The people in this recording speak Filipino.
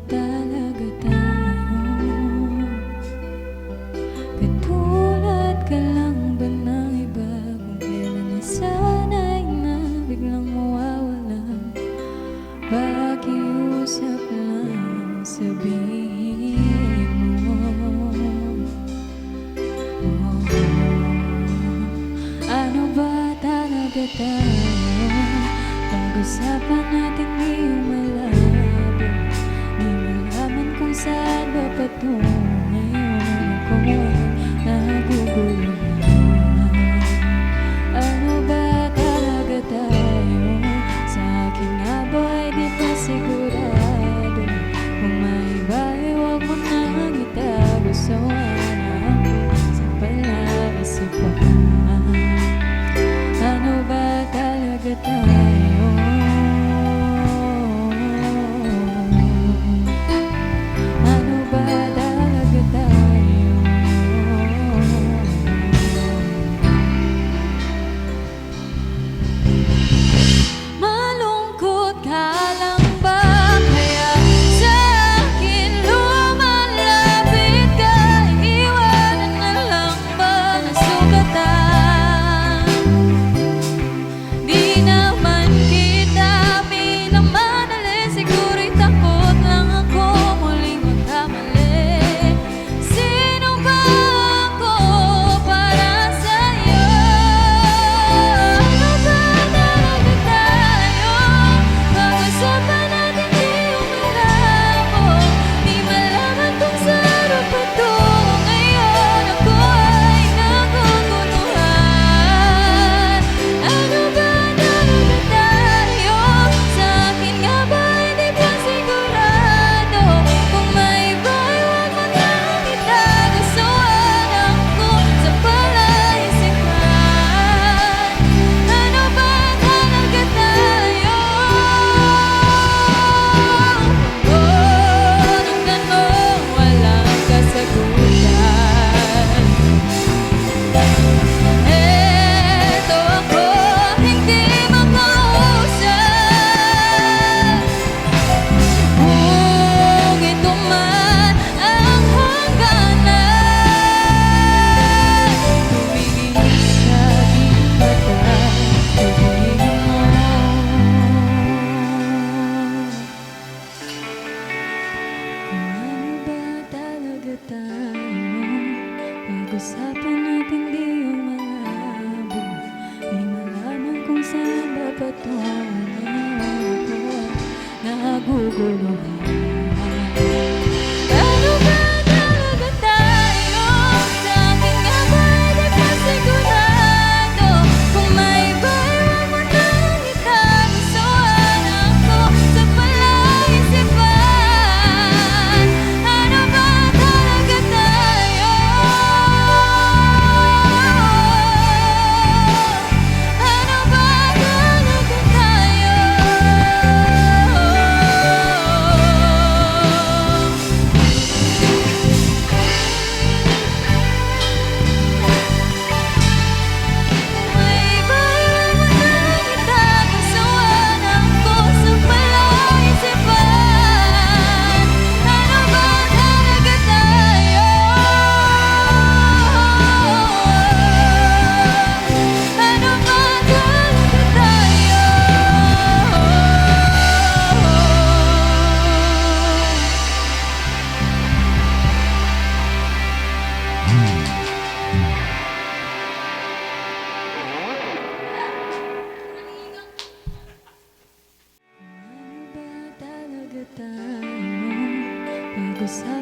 talaga tayo? Katulad ka lang ba ng iba? Kung kailan nasanay na biglang mawawala, pakiusap lang sabihin mo. Ano ba talaga tayo? Pag-usapan natin di malabo, di malaman kung saan ba patungo ngayon. Ako'y naguguluhan. Ano ba talaga tayo? Sa akin nga ba'y di pa sigurado? Kung may iba ay huwag mo nang itago. So sa palaisipan, ano ba talaga tayo? Ano ba talaga tayo? Malungkot ka lang ba? Kaya sa akin lumalapit ka? Iwanan na lang ba nasugatan? Di naman kita minamadali, siguro'y takot lang ako muling magkamali. Sino ba ako para sa'yo? Ano ba talaga tayo? Pag-usapan natin di umalabo, di malaman kung saan ba patungo ngayon. Ako ay naguguluhan. Ano ba talaga tayo? Sa akin nga ba hindi pa sigurado? Kung may iba ay huwag mo nang itago. So alam ko sa palaisipan, ano ba talaga tayo? Ng tanong walang kasagutan. Eto ako, hindi makausap. Kung ito man ang hangganan, tumingin sa aking mata, sabihin mo. Kung ano ba talaga tayo? Pag-usapan natin di umalabo, di malaman kung saan ba patungo ngayon. Ako naguguluhan. Ano ba talaga tayo? Sa akin nga ba di pa sigurado? Kung may iba ay huwag mo nang itago. So alam ko sa palaisipan, ano ba talaga tayo? Ano ba talaga tayo? May iba ay huwag mo nang itago. So alam ko sa palaisipan, ano ba talaga tayo? Ano ba talaga tayo? Ano ba talaga tayo? Pag-usapan